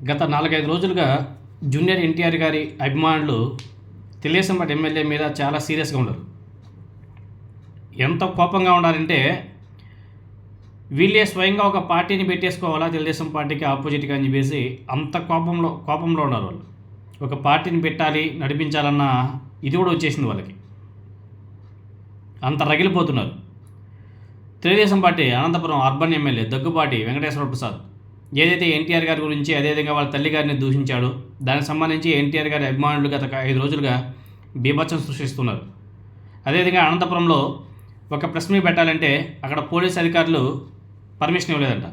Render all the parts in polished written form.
గత 4-5 రోజులుగా జూనియర్ ఎన్టీఆర్ గారి అభిమానులు తెలుగుదేశం పార్టీ ఎమ్మెల్యే మీద చాలా సీరియస్గా ఉన్నారు. ఎంత కోపంగా ఉన్నారంటే వీళ్ళే స్వయంగా ఒక పార్టీని పెట్టేసుకోవాలా తెలుగుదేశం పార్టీకి ఆపోజిట్గా అని చెప్పేసి అంత కోపంలో ఉన్నారు వాళ్ళు. ఒక పార్టీని పెట్టాలి, నడిపించాలన్న ఇది కూడా వచ్చేసింది వాళ్ళకి. అంత రగిలిపోతున్నారు. Telugu Desam party Anantapur urban MLA Daggubati Venkateswara Prasad ఏదైతే ఎన్టీఆర్ గారి గురించి అదేవిధంగా వాళ్ళ తల్లి గారిని దూషించాడో దానికి సంబంధించి ఎన్టీఆర్ గారి అభిమానులు గత 5 రోజులుగా బీభత్సం సృష్టిస్తున్నారు. అదేవిధంగా అనంతపురంలో ఒక ప్రెస్ మీట్ పెట్టాలంటే అక్కడ పోలీస్ అధికారులు పర్మిషన్ ఇవ్వలేదంట.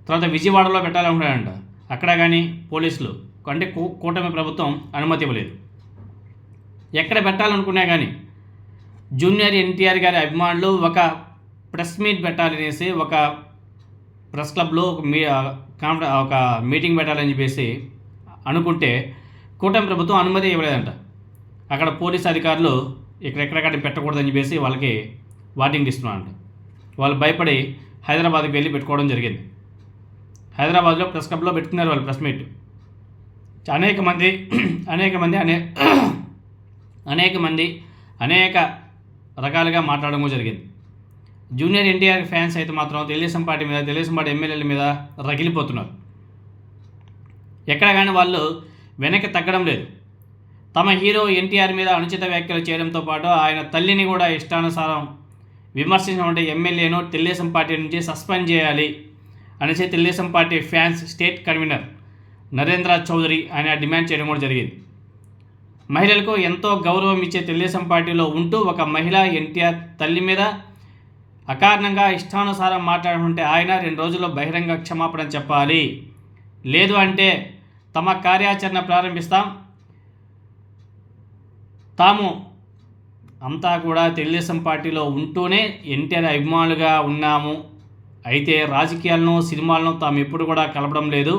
తర్వాత విజయవాడలో పెట్టాలనుకున్నాడంట, అక్కడ కానీ పోలీసులు అంటే కూటమి ప్రభుత్వం అనుమతి ఇవ్వలేదు. ఎక్కడ పెట్టాలనుకున్నా కానీ జూనియర్ ఎన్టీఆర్ గారి అభిమానులు ఒక ప్రెస్ మీట్ పెట్టాలనేసి ఒక ప్రెస్ క్లబ్లో ఒక మీటింగ్ పెట్టాలని చెప్పేసి అనుకుంటే కూటమి ప్రభుత్వం అనుమతి ఇవ్వలేదంట. అక్కడ పోలీస్ అధికారులు ఎక్కడెక్కడ పెట్టకూడదని చెప్పేసి వాళ్ళకి వార్నింగ్ ఇస్తున్నారంట. వాళ్ళు భయపడి హైదరాబాద్కి వెళ్ళి పెట్టుకోవడం జరిగింది. హైదరాబాద్లో ప్రెస్ క్లబ్లో పెట్టుకున్నారు వాళ్ళు ప్రెస్ మీట్. అనేక రకాలుగా మాట్లాడడం జరిగింది. జూనియర్ ఎన్టీఆర్ ఫ్యాన్స్ అయితే మాత్రం తెలుగుదేశం పార్టీ మీద, తెలుగుదేశం పార్టీ ఎమ్మెల్యేల మీద రగిలిపోతున్నారు. ఎక్కడ కానీ వాళ్ళు వెనక్కి తగ్గడం లేదు. తమ హీరో ఎన్టీఆర్ మీద అనుచిత వ్యాఖ్యలు చేయడంతో పాటు ఆయన తల్లిని కూడా ఇష్టానుసారం విమర్శించిన ఎమ్మెల్యేను తెలుగుదేశం పార్టీ నుంచి సస్పెండ్ చేయాలి అనేసి Telugu Desam party fans state convener Narendra Chowdary ఆయన డిమాండ్ చేయడం కూడా జరిగింది. మహిళలకు ఎంతో గౌరవం ఇచ్చే తెలుగుదేశం పార్టీలో ఉంటూ ఒక మహిళ ఎన్టీఆర్ తల్లి మీద అకారణంగా ఇష్టానుసారం మాట్లాడుతుంటే ఆయన 2 రోజుల్లో బహిరంగ క్షమాపణ చెప్పాలి, లేదు అంటే తమ కార్యాచరణ ప్రారంభిస్తాం. తాము అంతా కూడా తెలుగుదేశం పార్టీలో ఉంటూనే ఎన్టీఆర్ అభిమానులుగా ఉన్నాము, అయితే రాజకీయాలను సినిమాలను తాము ఎప్పుడు కూడా కలపడం లేదు.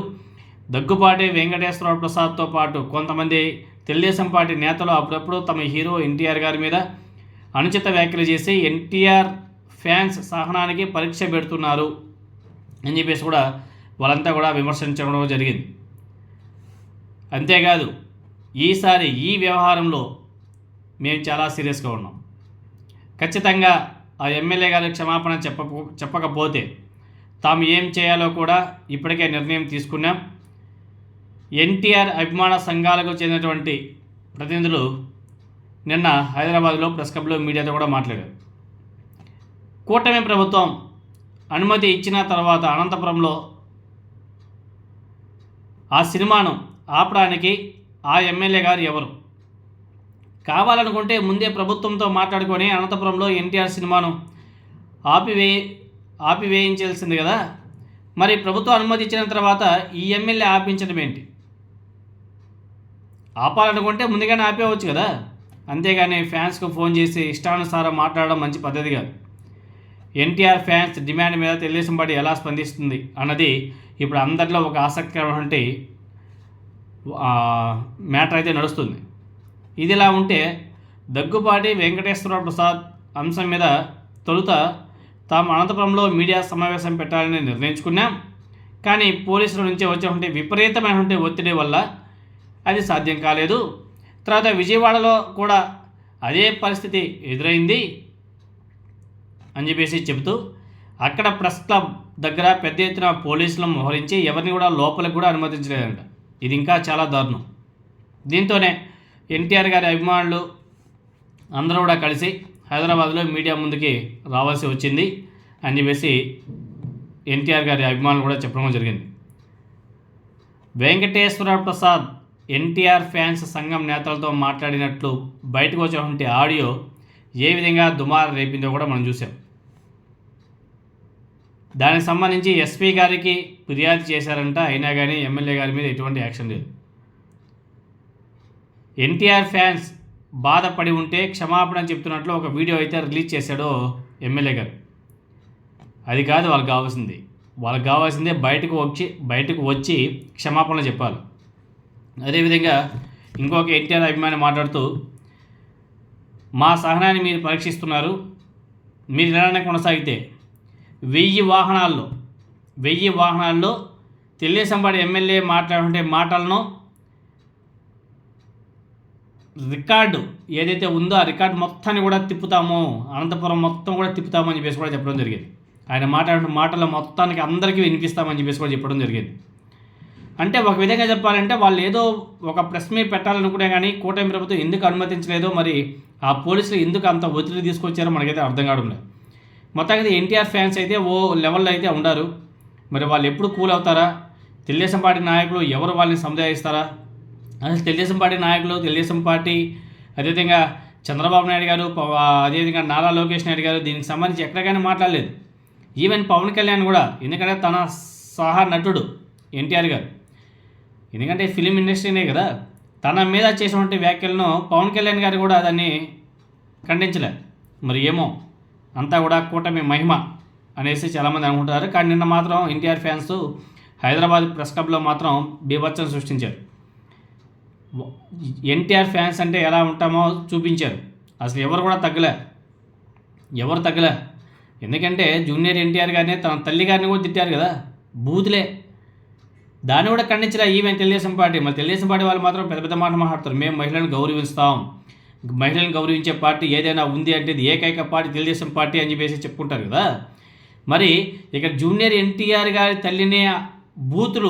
దగ్గుబాటి వెంకటేశ్వర ప్రసాద్తో పాటు కొంతమంది తెలుగుదేశం పార్టీ నేతలు అప్పుడప్పుడు తమ హీరో ఎన్టీఆర్ గారి మీద అనుచిత వ్యాఖ్యలు చేసి ఎన్టీఆర్ ఫ్యాన్స్ సహనానికి పరీక్ష పెడుతున్నారు అని చెప్పేసి కూడా వాళ్ళంతా కూడా విమర్శించడం జరిగింది. అంతేకాదు ఈసారి ఈ వ్యవహారంలో మేము చాలా సీరియస్గా ఉన్నాం. ఖచ్చితంగా ఆ ఎమ్మెల్యే గారికి క్షమాపణ చెప్పకపోతే తాము ఏం చేయాలో కూడా ఇప్పటికే నిర్ణయం తీసుకున్నాం. ఎన్టీఆర్ అభిమాన సంఘాలకు చెందినటువంటి ప్రతినిధులు నిన్న హైదరాబాద్లో ప్రెస్ క్లబ్లో మీడియాతో కూడా మాట్లాడారు. కూటమి ప్రభుత్వం అనుమతి ఇచ్చిన తర్వాత అనంతపురంలో ఆ సినిమాను ఆపడానికి ఆ ఎమ్మెల్యే గారు ఎవరు? కావాలనుకుంటే ముందే ప్రభుత్వంతో మాట్లాడుకొని అనంతపురంలో ఎన్టీఆర్ సినిమాను ఆపివేయించాల్సింది కదా. మరి ప్రభుత్వం అనుమతి ఇచ్చిన తర్వాత ఈ ఎమ్మెల్యే ఆపించడం ఏంటి? ఆపాలనుకుంటే ముందుగానే ఆపేయవచ్చు కదా. అంతేగాని ఫ్యాన్స్కు ఫోన్ చేసి ఇష్టానుసారం మాట్లాడడం మంచి పద్ధతి కాదు. ఎన్టీఆర్ ఫ్యాన్స్ డిమాండ్ మీద తెలుగుదేశం పార్టీ ఎలా స్పందిస్తుంది అన్నది ఇప్పుడు అందరిలో ఒక ఆసక్తికరమైన మ్యాటర్ అయితే నడుస్తుంది. ఇదిలా ఉంటే దగ్గుబాటి వెంకటేశ్వర ప్రసాద్ అంశం మీద తొలుత తాము అనంతపురంలో మీడియా సమావేశం పెట్టాలని నిర్ణయించుకున్నాం, కానీ పోలీసుల నుంచి వచ్చే విపరీతమైన ఒత్తిడి వల్ల అది సాధ్యం కాలేదు. తర్వాత విజయవాడలో కూడా అదే పరిస్థితి ఎదురైంది అని చెప్పేసి చెబుతూ అక్కడ ప్రెస్ క్లబ్ దగ్గర పెద్ద ఎత్తున పోలీసులను మోహరించి ఎవరిని కూడా లోపలికి కూడా అనుమతించలేదంట. ఇది ఇంకా చాలా దారుణం. దీంతోనే ఎన్టీఆర్ గారి అభిమానులు అందరూ కూడా కలిసి హైదరాబాద్లో మీడియా ముందుకి రావాల్సి వచ్చింది అని చెప్పేసి ఎన్టీఆర్ గారి అభిమానులు కూడా చెప్పడం జరిగింది. వెంకటేశ్వర ప్రసాద్ ఎన్టీఆర్ ఫ్యాన్స్ సంఘం నేతలతో మాట్లాడినట్లు బయటకు వచ్చే ఆడియో ఏ విధంగా దుమారం రేపిందో కూడా మనం చూసాం. దానికి సంబంధించి ఎస్పీ గారికి ఫిర్యాదు చేశారంట, అయినా కానీ ఎమ్మెల్యే గారి మీద ఎటువంటి యాక్షన్ లేదు. ఎన్టీఆర్ ఫ్యాన్స్ బాధపడి ఉంటే క్షమాపణ చెప్తున్నట్లు ఒక వీడియో అయితే రిలీజ్ చేశాడో ఎమ్మెల్యే గారు. అది కాదు వాళ్ళకి కావాల్సిందే బయటకు వచ్చి క్షమాపణ చెప్పాలి. అదేవిధంగా ఇంకొక ఎన్టీఆర్ అభిమాని మాట్లాడుతూ, మా సహనాన్ని మీరు పరీక్షిస్తున్నారు, మీరు ఇలానే కొనసాగితే 1000 వాహనాల్లో తెలుగుదేశం పార్టీ ఎమ్మెల్యే మాట్లాడుతుంటే మాటలను రికార్డు ఏదైతే ఉందో ఆ రికార్డు మొత్తాన్ని కూడా తిప్పుతాము, అనంతపురం మొత్తం కూడా తిప్పుతామని చెప్పేసి కూడా చెప్పడం జరిగింది. ఆయన మాట్లాడిన మాటల మొత్తానికి అందరికీ వినిపిస్తామని చెప్పేసి కూడా చెప్పడం జరిగింది. అంటే ఒక విధంగా చెప్పాలంటే వాళ్ళు ఏదో ఒక ప్రెస్ మీట్ పెట్టాలనుకునే కానీ కూటమి ప్రభుత్వం ఎందుకు అనుమతించలేదో, మరి ఆ పోలీసులు ఎందుకు అంత ఒత్తిడి తీసుకొచ్చారో మనకైతే అర్థం కావడం లేదు. మొత్తానికి ఎన్టీఆర్ ఫ్యాన్స్ అయితే ఓ లెవెల్లో అయితే ఉండారు. మరి వాళ్ళు ఎప్పుడు కూల్ అవుతారా? తెలుగుదేశం పార్టీ నాయకులు ఎవరు వాళ్ళని సముదాయిస్తారా? అసలు తెలుగుదేశం పార్టీ నాయకులు, తెలుగుదేశం పార్టీ, అదేవిధంగా చంద్రబాబు నాయుడు గారు, అదేవిధంగా నారా లోకేష్ నాయుడు గారు దీనికి సంబంధించి ఎక్కడికైనా మాట్లాడలేదు. ఈవెన్ పవన్ కళ్యాణ్ కూడా, ఎందుకంటే తన సహా నటుడు ఎన్టీఆర్ గారు, ఎందుకంటే ఫిలిం ఇండస్ట్రీనే కదా, తన మీద చేసినటువంటి వ్యాఖ్యలను పవన్ కళ్యాణ్ గారు కూడా దాన్ని ఖండించలే. మరి ఏమో అంతా కూడా కూటమి మహిమ అనేసి చాలామంది అనుకుంటారు. కానీ నిన్న మాత్రం ఎన్టీఆర్ ఫ్యాన్స్ హైదరాబాద్ ప్రెస్ క్లబ్లో మాత్రం బీభత్సం సృష్టించారు. ఎన్టీఆర్ ఫ్యాన్స్ అంటే ఎలా ఉంటామో చూపించారు. అసలు ఎవరు కూడా తగ్గలే. ఎందుకంటే జూనియర్ ఎన్టీఆర్ గారిని తన తల్లి గారిని కూడా తిట్టారు కదా, బూతులే. దాన్ని కూడా ఖండించరా ఈవెన్ తెలుగుదేశం పార్టీ. మరి తెలుగుదేశం పార్టీ వాళ్ళు మాత్రం పెద్ద పెద్ద మాట మాట్లాడతారు. మేము మహిళలను గౌరవిస్తాం, మహిళలను గౌరవించే పార్టీ ఏదైనా ఉంది అంటే ఇది ఏకైక పార్టీ తెలుగుదేశం పార్టీ అని చెప్పేసి చెప్పుకుంటారు కదా. మరి ఇక్కడ జూనియర్ ఎన్టీఆర్ గారి తల్లిని బూతులు